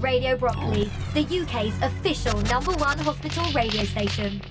Radio Brockley, the UK's official #1 hospital radio station.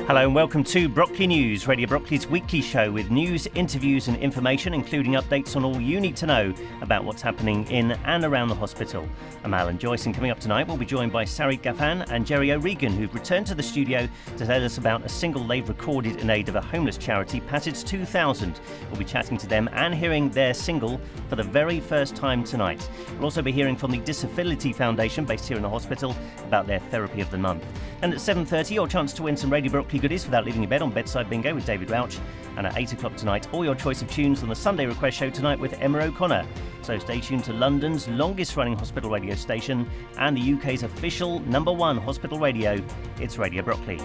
Hello and welcome to Brockley News, Radio Brockley's weekly show with news, interviews and information, including updates on all you need to know about what's happening in and around the hospital. I'm Alan Joyce, and coming up tonight we'll be joined by Sarit, Gafan and Geri Regan, who've returned to the studio to tell us about a single they've recorded in aid of a homeless charity, Passage 2000. We'll be chatting to them and hearing their single for the very first time tonight. We'll also be hearing from the Disability Foundation, based here in the hospital, about their Therapy of the Month. And at 7:30, your chance to win some Radio Brockley goodies without leaving your bed on Bedside Bingo with David Rauch. And at 8 o'clock tonight, all your choice of tunes on the Sunday Request Show tonight with Emma O'Connor. So stay tuned to London's longest running hospital radio station and the UK's official #1 hospital radio. It's Radio Brockley.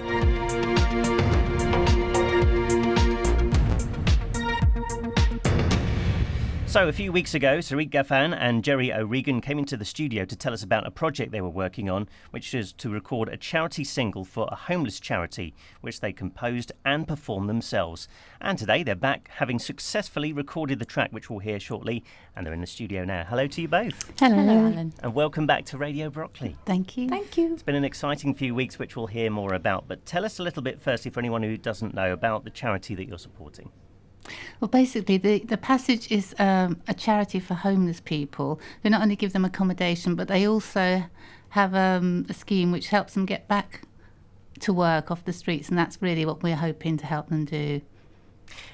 So a few weeks ago, Sarit, Gafan and Geri Regan came into the studio to tell us about a project they were working on, which is to record a charity single for a homeless charity, which they composed and performed themselves. And today they're back, having successfully recorded the track, which we'll hear shortly, and they're in the studio now. Hello to you both. Hello, Alan. And welcome back to Radio Brockley. Thank you. Thank you. It's been an exciting few weeks, which we'll hear more about. But tell us a little bit, firstly, for anyone who doesn't know, about the charity that you're supporting. Well, basically, the Passage is a charity for homeless people. They not only give them accommodation, but they also have a scheme which helps them get back to work off the streets, and that's really what we're hoping to help them do.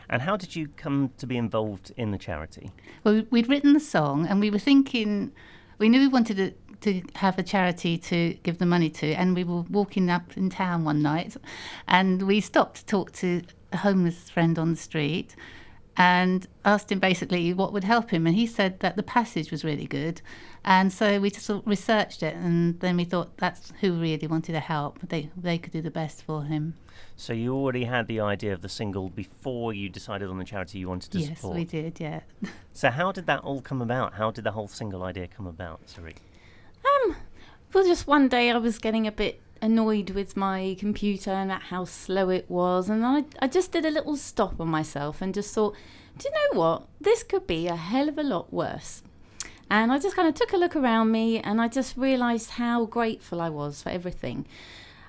And how did you come to be involved in the charity? Well, we'd written the song, and we were thinking, we knew we wanted to have a charity to give the money to, and we were walking up in town one night, and we stopped to talk to a homeless friend on the street and asked him basically what would help him, and he said that the Passage was really good, and so we just sort of researched it, and then we thought that's who really wanted to help. They could do the best for him. So you already had the idea of the single before you decided on the charity you wanted to support? Yes, we did, yeah. So how did that all come about? How did the whole single idea come about, Sarit? Well, just one day I was getting a bit annoyed with my computer and at how slow it was, and I just did a little stop on myself and just thought, do you know what, this could be a hell of a lot worse. And I just kind of took a look around me, and I just realised how grateful I was for everything,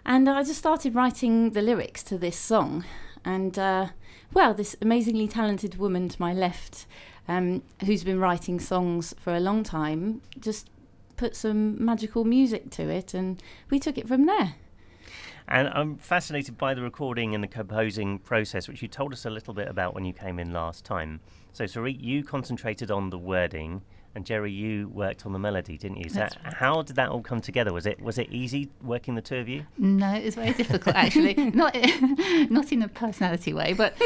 and I just started writing the lyrics to this song. And this amazingly talented woman to my left, who's been writing songs for a long time, just put some magical music to it, and we took it from there. And I'm fascinated by the recording and the composing process, which you told us a little bit about when you came in last time. So Sarit, you concentrated on the wording, and Geri, you worked on the melody, didn't you? So That's right. How did that all come together? Was it easy working the two of you? No, it was very difficult, actually. Not in a personality way, but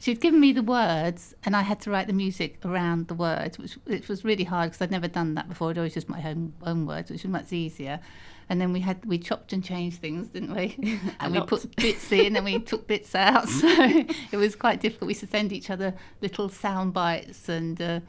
she'd given me the words, and I had to write the music around the words, which was really hard because I'd never done that before. I'd always just my own words, which was much easier. And then we chopped and changed things, didn't we? And we put bits in and we took bits out. So it was quite difficult. We used to send each other little sound bites and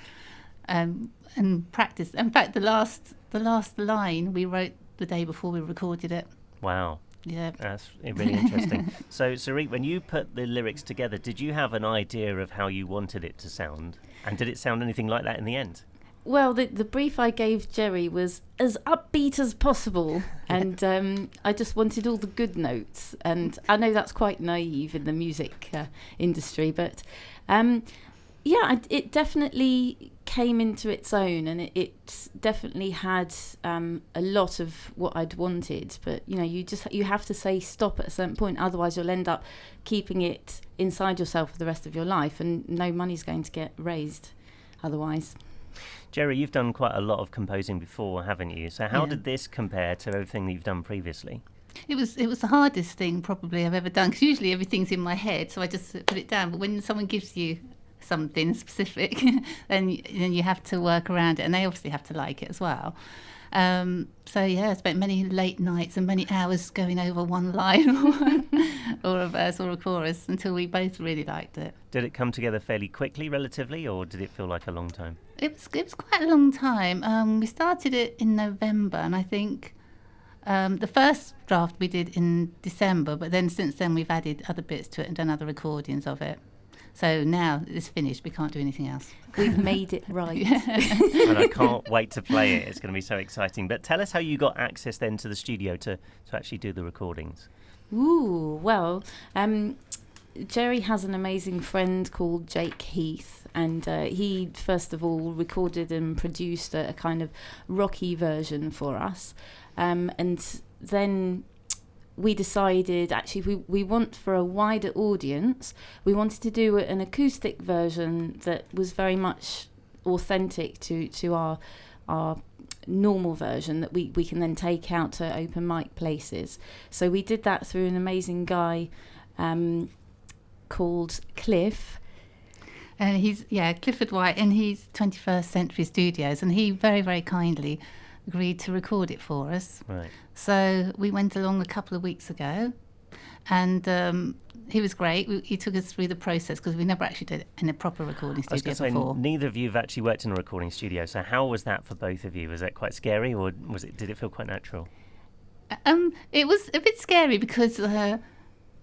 practice. In fact, the last line we wrote the day before we recorded it. Wow. Yeah. That's really interesting. So, Sarit, when you put the lyrics together, did you have an idea of how you wanted it to sound? And did it sound anything like that in the end? Well, the brief I gave Geri was as upbeat as possible, and I just wanted all the good notes. And I know that's quite naive in the music industry, but it definitely came into its own, and it definitely had a lot of what I'd wanted. But you have to say stop at a certain point, otherwise you'll end up keeping it inside yourself for the rest of your life, and no money's going to get raised otherwise. Geri, you've done quite a lot of composing before, haven't you? So how did this compare to everything that you've done previously? It was the hardest thing probably I've ever done, because usually everything's in my head, so I just put it down. But when someone gives you something specific, then you have to work around it, and they obviously have to like it as well. I spent many late nights and many hours going over one line or a verse or a chorus until we both really liked it. Did it come together fairly quickly, relatively, or did it feel like a long time? It was quite a long time. We started it in November, and I think the first draft we did in December, but then since then we've added other bits to it and done other recordings of it. So now it's finished. We can't do anything else. We've made it right. And I can't wait to play it. It's going to be so exciting. But tell us how you got access then to the studio to actually do the recordings. Ooh, well, Geri has an amazing friend called Jake Heath, and he first of all recorded and produced a kind of rocky version for us, and then we decided actually we want, for a wider audience, we wanted to do an acoustic version that was very much authentic to our normal version that we can then take out to open mic places. So we did that through an amazing guy called Cliff. And he's, Clifford White, and he's 21st Century Studios, and he very, very kindly agreed to record it for us. Right. So we went along a couple of weeks ago, and he was great. He took us through the process, because we never actually did it in a proper recording studio before. Neither of you have actually worked in a recording studio, so how was that for both of you? Was that quite scary, or did it feel quite natural? It was a bit scary, because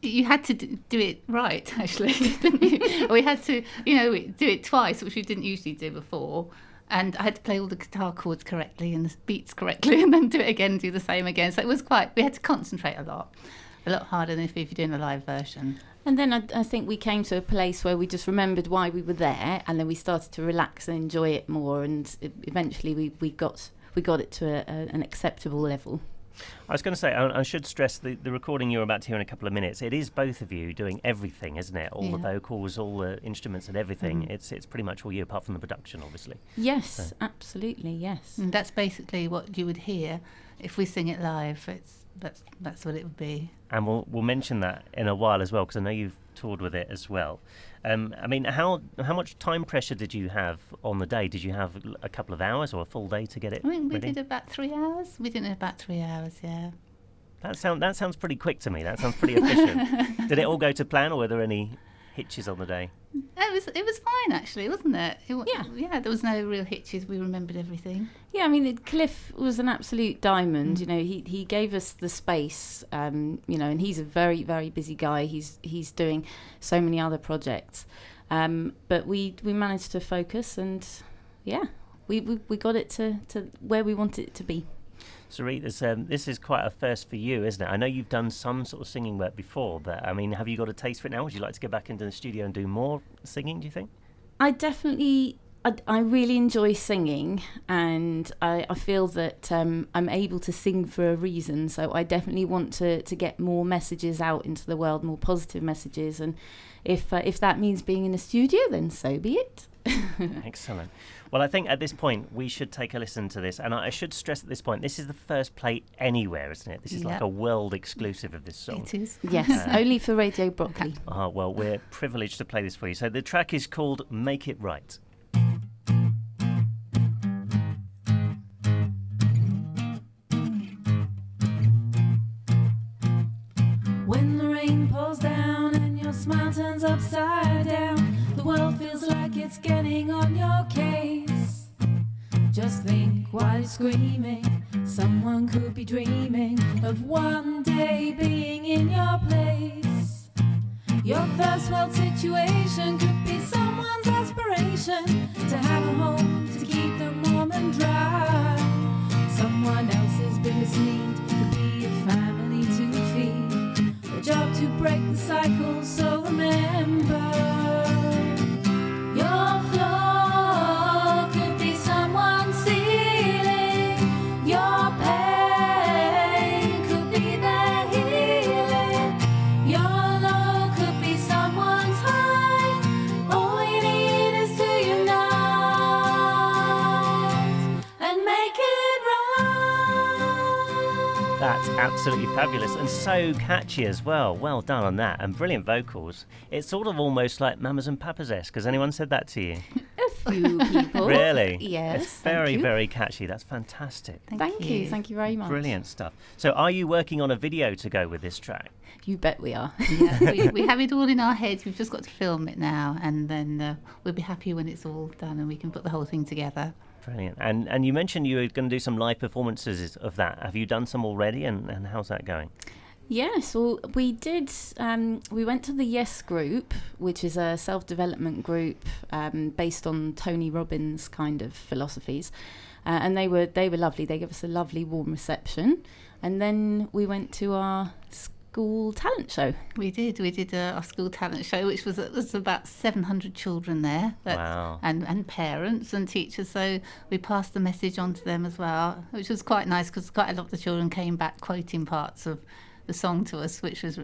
you had to do it right, actually, didn't you? We had to, do it twice, which we didn't usually do before. And I had to play all the guitar chords correctly and the beats correctly, and then do it again, do the same again. So it was we had to concentrate a lot harder than if you're doing a live version. And then I think we came to a place where we just remembered why we were there, and then we started to relax and enjoy it more, and eventually we got it to an acceptable level. I was going to say, I should stress the recording you're about to hear in a couple of minutes. It is both of you doing everything, isn't it? All the vocals, all the instruments and everything. It's pretty much all you, apart from the production, obviously. Yes, absolutely, yes. And that's basically what you would hear if we sing it live. That's what it would be. And we'll mention that in a while as well, because I know you've toured with it as well. I mean, how much time pressure did you have on the day? Did you have a couple of hours or a full day to get it we ready? did about 3 hours. We did about 3 hours, yeah. That sounds pretty quick to me. That sounds pretty efficient. Did it all go to plan, or were there any hitches on the day? It was fine, actually, wasn't it? Yeah, there was no real hitches. We remembered everything. Yeah, I mean, Cliff was an absolute diamond. He gave us the space. And he's a very, very busy guy. He's doing so many other projects, but we managed to focus, and we got it to where we wanted it to be. Sarit, this is quite a first for you, isn't it? I know you've done some sort of singing work before, but I mean, have you got a taste for it now? Would you like to go back into the studio and do more singing, do you think? I really enjoy singing, and I feel that I'm able to sing for a reason, so I definitely want to get more messages out into the world, more positive messages, and if that means being in a studio, then so be it. Excellent. Well, I think at this point we should take a listen to this, and I should stress at this point, this is the first play anywhere, isn't it? This is like a world exclusive of this song. It is. Yes, only for Radio Brockley. Well, we're privileged to play this for you. So the track is called Make It Right. When the rain pours down and your smile turns upside down, the world feels like it's getting on your case. Just think while you're screaming, someone could be dreaming of one day being in your place. Your first world situation could be someone's aspiration to have a home to keep them warm and dry. Someone else's biggest need could be a family to feed, a job to break the cycle. So remember, your floor could be someone's ceiling. Your pain could be their healing. Your low could be someone's high. All you need is to unite and make it right. That's absolutely fabulous and so catchy as well. Well done on that, and brilliant vocals. It's sort of almost like Mamas and Papas-esque. Has anyone said that to you? A few people. Really? Yes. It's very, very catchy. That's fantastic. Thank you. Thank you very much. Brilliant stuff. So are you working on a video to go with this track? You bet we are. Yeah, we have it all in our heads. We've just got to film it now, and then we'll be happy when it's all done and we can put the whole thing together. Brilliant. And you mentioned you were going to do some live performances of that. Have you done some already, and how's that going? Yes, well, we did. We went to the Yes group, which is a self-development group based on Tony Robbins' kind of philosophies, and they were lovely. They gave us a lovely warm reception, and then we went to our school talent show. We did our school talent show, which was about 700 children there. Wow. And parents and teachers, so we passed the message on to them as well, which was quite nice because quite a lot of the children came back quoting parts of the song to us, which was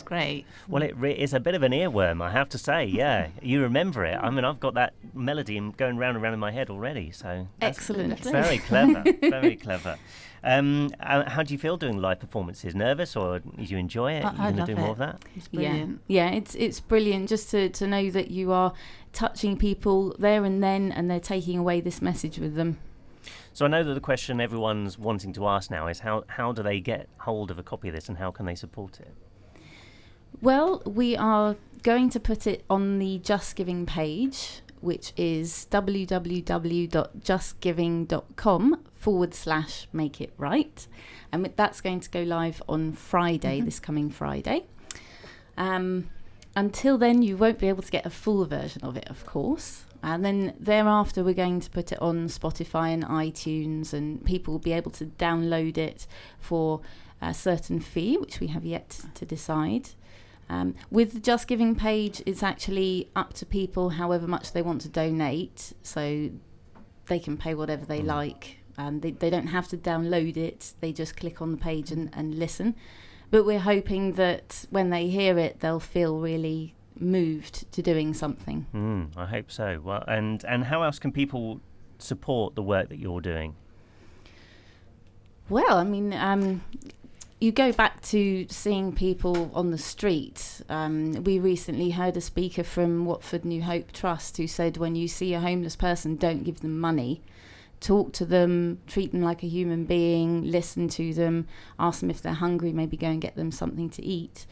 great. Well, it is a bit of an earworm, I have to say. Yeah, you remember it. I mean, I've got that melody going round and round in my head already. So Excellent. Very clever, very clever. How do you feel doing live performances? Nervous, or do you enjoy it? I You're going to love do more of that? It's brilliant. Yeah, it's brilliant just to know that you are touching people there and then, and they're taking away this message with them. So I know that the question everyone's wanting to ask now is how do they get hold of a copy of this, and how can they support it? Well, we are going to put it on the Just Giving page, which is www.justgiving.com/make-it-right. And that's going to go live on Friday, this coming Friday. Until then, you won't be able to get a full version of it, of course. And then thereafter, we're going to put it on Spotify and iTunes, and people will be able to download it for a certain fee, which we have yet to decide. With the Just Giving page, it's actually up to people however much they want to donate, so they can pay whatever they like. They don't have to download it, they just click on the page and listen. But we're hoping that when they hear it, they'll feel really moved to doing something. I hope so. Well, and how else can people support the work that you're doing? Well, I mean, you go back to seeing people on the street. We recently heard a speaker from Watford New Hope Trust who said, when you see a homeless person, don't give them money. Talk to them, treat them like a human being, listen to them, ask them if they're hungry, maybe go and get them something to eat.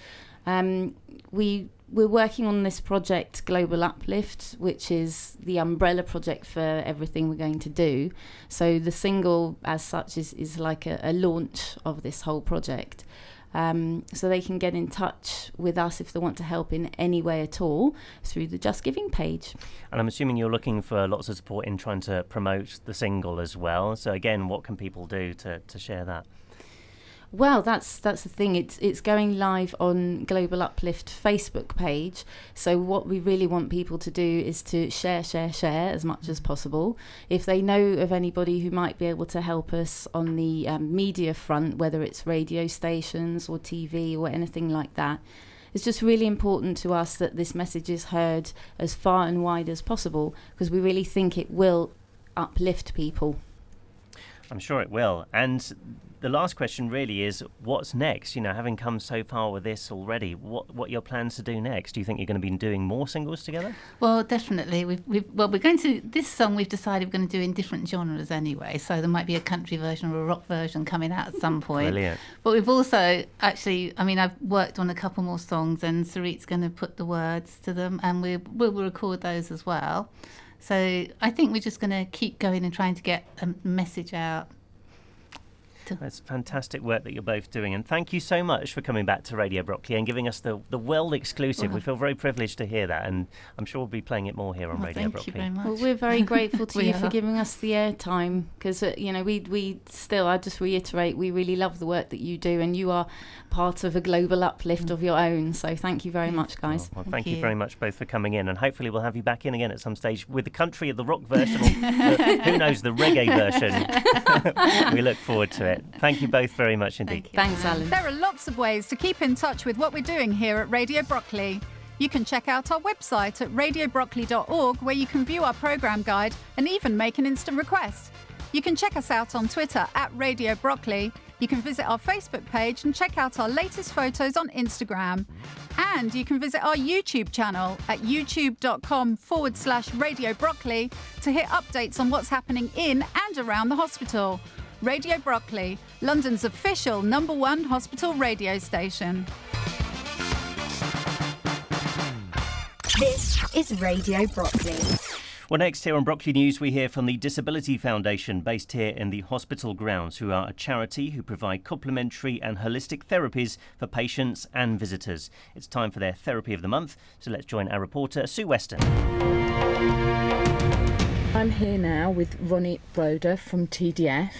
We're working on this project, Global Uplift, which is the umbrella project for everything we're going to do. So the single as such is like a launch of this whole project. So they can get in touch with us if they want to help in any way at all through the Just Giving page. And I'm assuming you're looking for lots of support in trying to promote the single as well. So again, what can people do to share that? Well, that's the thing. It's going live on Global Uplift Facebook page. So what we really want people to do is to share as much as possible. If they know of anybody who might be able to help us on the media front, whether it's radio stations or TV or anything like that, it's just really important to us that this message is heard as far and wide as possible, because we really think it will uplift people. I'm sure it will. And the last question really is, what's next? You know, having come so far with this already, what are your plans to do next? Do you think you're going to be doing more singles together? Well, definitely. We're going to, this song we've decided we're going to do in different genres anyway, so there might be a country version or a rock version coming out at some point. Brilliant. But we've also actually, I mean, I've worked on a couple more songs, and Sarit's going to put the words to them, and we'll record those as well. So I think we're just going to keep going and trying to get a message out. That's fantastic work that you're both doing, and thank you so much for coming back to Radio Brockley and giving us the world exclusive. We feel very privileged to hear that, and I'm sure we'll be playing it more here on Radio Brockley. Thank you very much. Well, we're very grateful to you for giving us the airtime, because we still, I just reiterate, we really love the work that you do, and you are part of a global uplift of your own. So thank you very much, guys. Well, thank you very much both for coming in, and hopefully we'll have you back in again at some stage with the country of the rock version, or who knows, the reggae version. We look forward to it. Thank you both very much indeed. Thanks, Alan. There are lots of ways to keep in touch with what we're doing here at Radio Brockley. You can check out our website at radiobrockley.org, where you can view our programme guide and even make an instant request. You can check us out on Twitter at Radio Brockley. You can visit our Facebook page and check out our latest photos on Instagram. And you can visit our YouTube channel at youtube.com/Radio Brockley to hear updates on what's happening in and around the hospital. Radio Brockley, London's official #1 hospital radio station. This is Radio Brockley. Well, next here on Brockley News, we hear from the Disability Foundation based here in the hospital grounds, who are a charity who provide complementary and holistic therapies for patients and visitors. It's time for their Therapy of the Month, so let's join our reporter Sue Weston. I'm here now with Ronit Broder from TDF,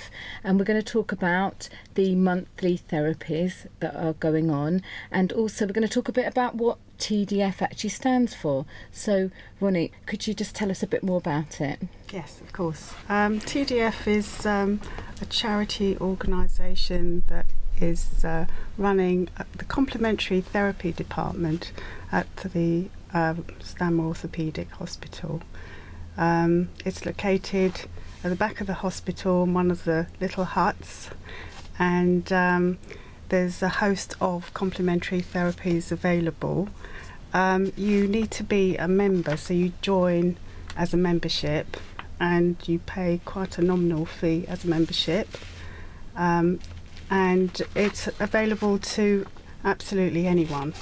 and we're going to talk about the monthly therapies that are going on, and also we're going to talk a bit about what TDF actually stands for. So, Ronit, could you just tell us a bit more about it? Yes, of course. TDF is a charity organisation that is running the complementary therapy department at the Stanmore Orthopaedic Hospital. It's located at the back of the hospital in one of the little huts, and there's a host of complementary therapies available. You need to be a member, so you join as a membership and you pay quite a nominal fee as a membership, and it's available to absolutely anyone,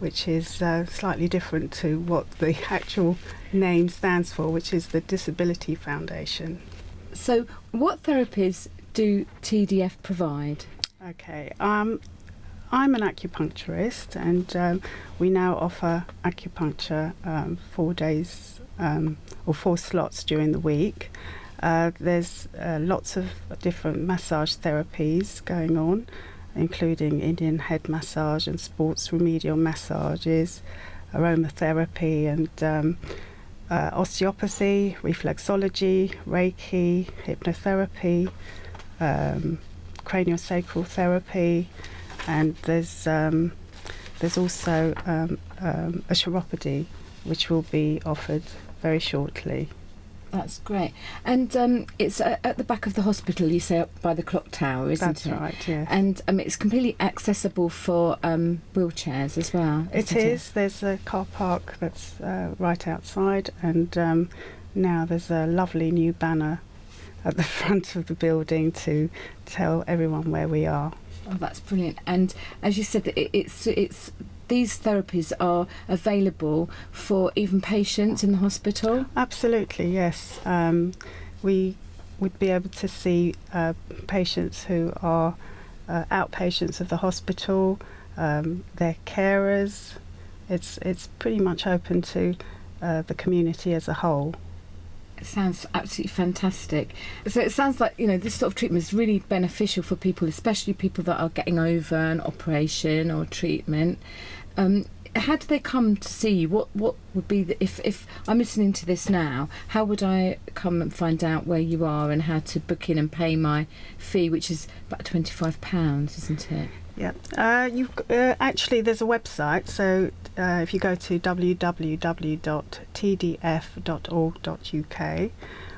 which is slightly different to what the actual name stands for, which is the Disability Foundation. So, what therapies do TDF provide? Okay, I'm an acupuncturist, and we now offer acupuncture 4 days or 4 slots during the week. There's lots of different massage therapies going on, including Indian head massage and sports remedial massages, aromatherapy and osteopathy, reflexology, Reiki, hypnotherapy, craniosacral therapy, and there's also a chiropody which will be offered very shortly. That's great. And it's at the back of the hospital, you say, up by the clock tower, isn't it? That's right, yes. And it's completely accessible for wheelchairs as well, It is. There's a car park that's right outside, and now there's a lovely new banner at the front of the building to tell everyone where we are. Oh, that's brilliant. And as you said, it's these therapies are available for even patients in the hospital? Absolutely, yes. We would be able to see patients who are outpatients of the hospital, their carers. It's pretty much open to the community as a whole. It sounds absolutely fantastic. So it sounds like, this sort of treatment is really beneficial for people, especially people that are getting over an operation or treatment. How do they come to see you? What would be if I'm listening to this now, how would I come and find out where you are and how to book in and pay my fee, which is about £25, isn't it? Yeah, actually there's a website, so if you go to www.tdf.org.uk,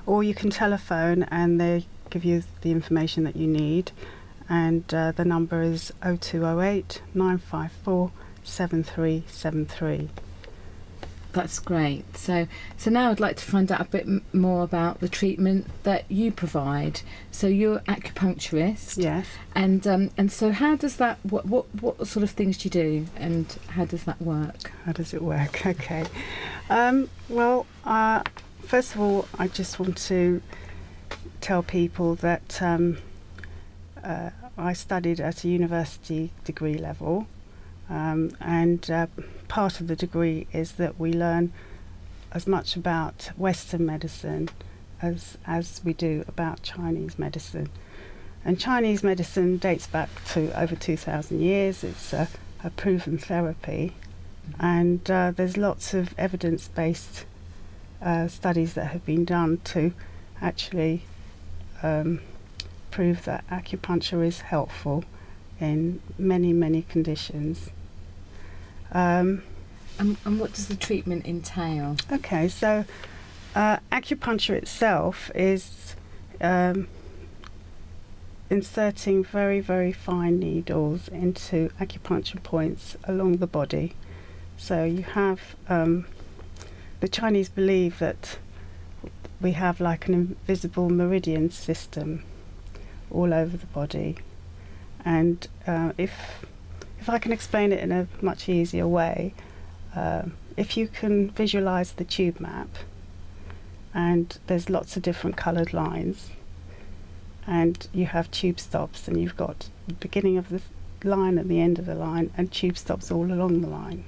or you can telephone and they give you the information that you need, and the number is 0208 954 7373. That's great. So now I'd like to find out a bit more about the treatment that you provide. So you're acupuncturist. Yes. And so how does that? What sort of things do you do, and how does that work? How does it work? Okay. First of all, I just want to tell people that I studied at a university degree level. And part of the degree is that we learn as much about Western medicine as we do about Chinese medicine. And Chinese medicine dates back to over 2,000 years. It's a proven therapy, and there's lots of evidence-based studies that have been done to actually prove that acupuncture is helpful in many conditions. And what does the treatment entail? Okay, so acupuncture itself is inserting very fine needles into acupuncture points along the body. So you have the Chinese believe that we have like an invisible meridian system all over the body. And if I can explain it in a much easier way, if you can visualize the tube map, and there's lots of different coloured lines, and you have tube stops, and you've got the beginning of the line and the end of the line, and tube stops all along the line.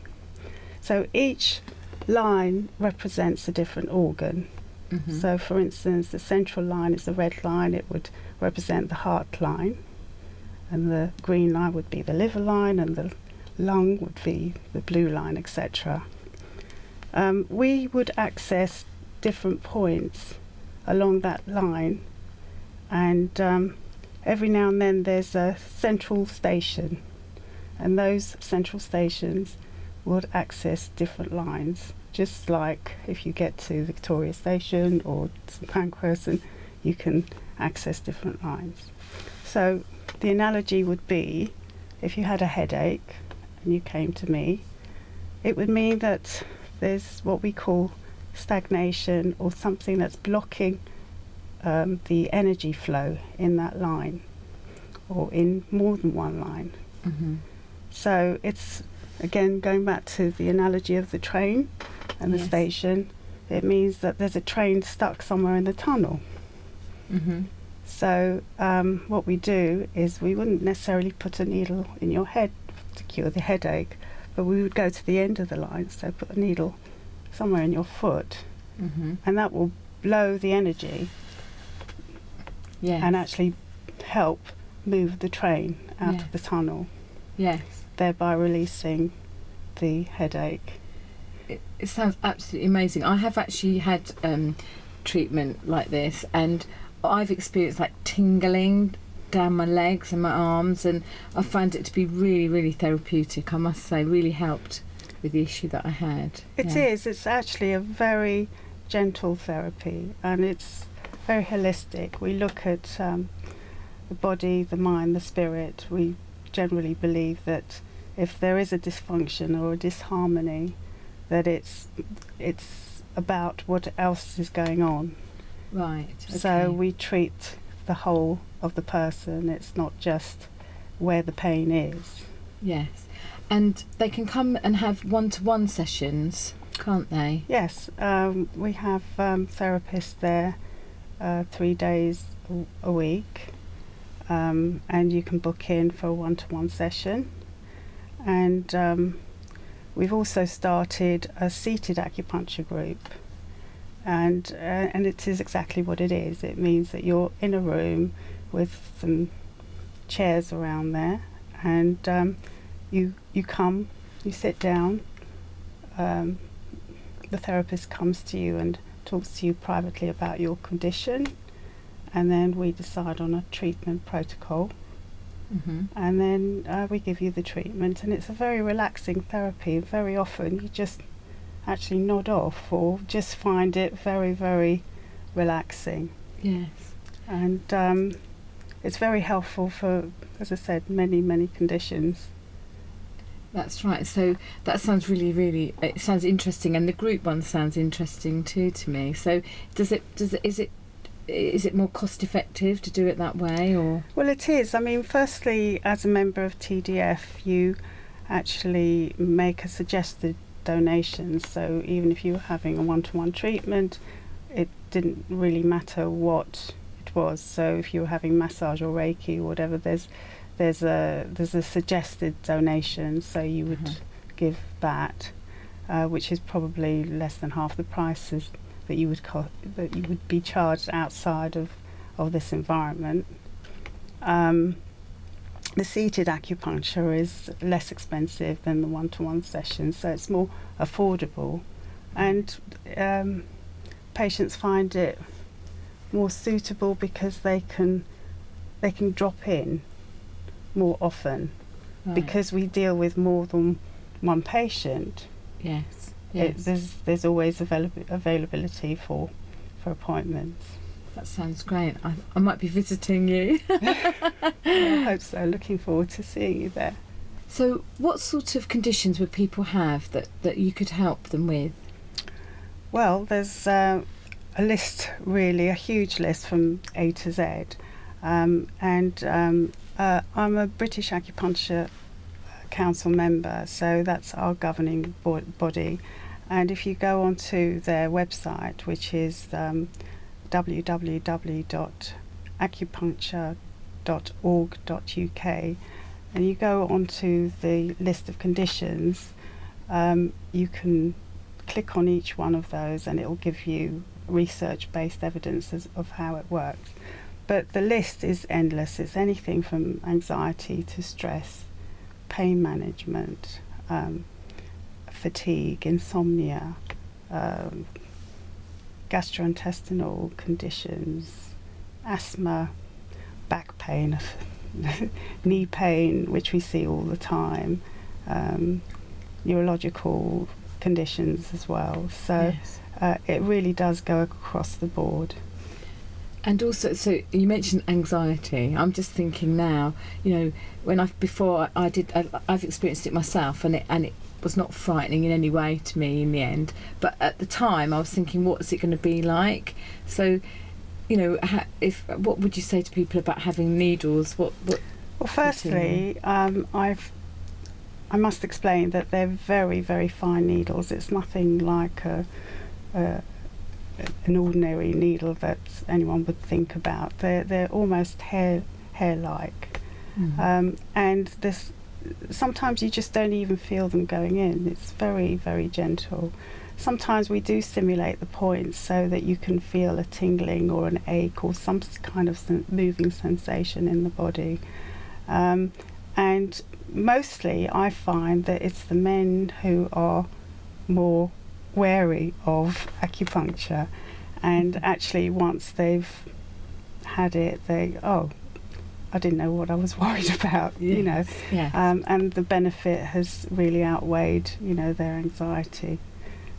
So each line represents a different organ. So for instance, the central line is the red line, it would represent the heart line, and the green line would be the liver line, and the lung would be the blue line, etc. We would access different points along that line, and every now and then there's a central station, and those central stations would access different lines, just like if you get to Victoria Station or St Pancras, and you can access different lines. So the analogy would be, if you had a headache and you came to me, it would mean that there's what we call stagnation, or something that's blocking the energy flow in that line, or in more than one line. So it's, again, going back to the analogy of the train and the station, it means that there's a train stuck somewhere in the tunnel. So what we do is, we wouldn't necessarily put a needle in your head to cure the headache, but we would go to the end of the line, so put a needle somewhere in your foot, and that will blow the energy and actually help move the train out of the tunnel, thereby releasing the headache. It sounds absolutely amazing. I have actually had treatment like this, and I've experienced like tingling down my legs and my arms, and I find it to be really, really therapeutic. I must say, really helped with the issue that I had. It is. It's actually a very gentle therapy, and it's very holistic. We look at the body, the mind, the spirit. We generally believe that if there is a dysfunction or a disharmony, that it's about what else is going on. Right. Okay. So we treat the whole of the person. It's not just where the pain is. Yes. And they can come and have one-to-one sessions, can't they? Yes. We have therapists there 3 days a week, and you can book in for a one-to-one session. And we've also started a seated acupuncture group, and it is exactly what it is. It means that you're in a room with some chairs around there, and you come, you sit down, the therapist comes to you and talks to you privately about your condition, and then we decide on a treatment protocol. And then we give you the treatment, and it's a very relaxing therapy. Very often you just actually nod off, or just find it very, very relaxing. Yes. And it's very helpful for, as I said, many, many conditions. That's right. So that sounds really, really, it sounds interesting, and the group one sounds interesting too to me. So is it more cost effective to do it that way, or? Well, it is. I mean, firstly, as a member of TDF, you actually make a suggested donation. So even if you were having a one-to-one treatment, it didn't really matter what it was. So if you were having massage or Reiki or whatever, there's a suggested donation. So you would give that, which is probably less than half the prices that you would be charged outside of this environment. The seated acupuncture is less expensive than the one-to-one session, so it's more affordable, and patients find it more suitable because they can drop in more often, because we deal with more than one patient. Yes. There's always availability for appointments. That sounds great. I might be visiting you. I hope so. Looking forward to seeing you there. So what sort of conditions would people have that you could help them with? Well, there's a list, really, a huge list from A to Z. I'm a British Acupuncture Council member, so that's our governing body. And if you go onto their website, which is www.acupuncture.org.uk, and you go onto the list of conditions, you can click on each one of those and it will give you research-based evidence of how it works. But the list is endless. It's anything from anxiety to stress, pain management, fatigue, insomnia, gastrointestinal conditions, asthma, back pain, knee pain, which we see all the time, neurological conditions as well. So Yes. it really does go across the board. And also, so you mentioned anxiety. I'm just thinking now, when I've experienced it myself, and it was not frightening in any way to me in the end. But at the time, I was thinking, what's it going to be like? So, what would you say to people about having needles? Well, firstly, I must explain that they're very, very fine needles. It's nothing like an ordinary needle that anyone would think about. They're almost hair-like, and sometimes you just don't even feel them going in. It's very, very gentle. Sometimes we do stimulate the points so that you can feel a tingling or an ache or some kind of moving sensation in the body. And mostly I find that it's the men who are more wary of acupuncture, and actually once they've had it, I didn't know what I was worried about, Yes. and the benefit has really outweighed, their anxiety.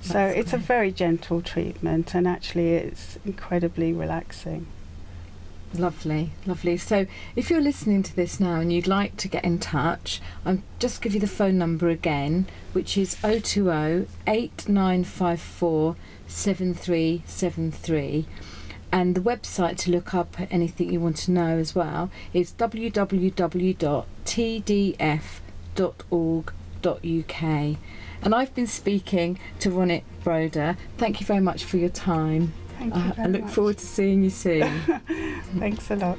So it's a very gentle treatment, and actually it's incredibly relaxing. Lovely, lovely. So if you're listening to this now and you'd like to get in touch, I'll just give you the phone number again, which is 020 8954 7373. And the website to look up anything you want to know as well is www.tdf.org.uk. And I've been speaking to Ronit Broder. Thank you very much for your time. Thank you very I look much. forward to seeing you soon. Thanks a lot.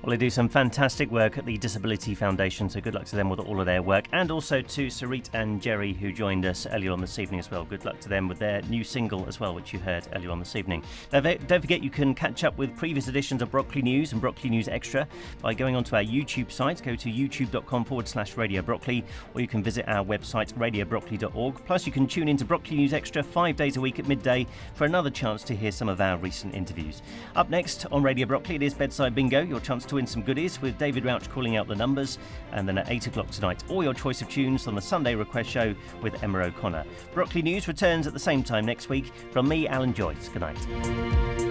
Well, they do some fantastic work at the Disability Foundation, so good luck to them with all of their work. And also to Sarit and Geri, who joined us earlier on this evening as well. Good luck to them with their new single as well, which you heard earlier on this evening. Now, don't forget you can catch up with previous editions of Brockley News and Brockley News Extra by going onto our YouTube site. Go to youtube.com/Radio Brockley, or you can visit our website, radiobrockley.org. Plus, you can tune into Brockley News Extra 5 days a week at midday for another chance to hear some of our recent interviews. Up next on Radio Brockley, it is Bedside Bingo, your chance to win some goodies with David Rauch calling out the numbers, and then at 8 o'clock tonight, all your choice of tunes on the Sunday Request Show with Emma O'Connor. Brockley News returns at the same time next week. From me, Alan Joyce. Good night.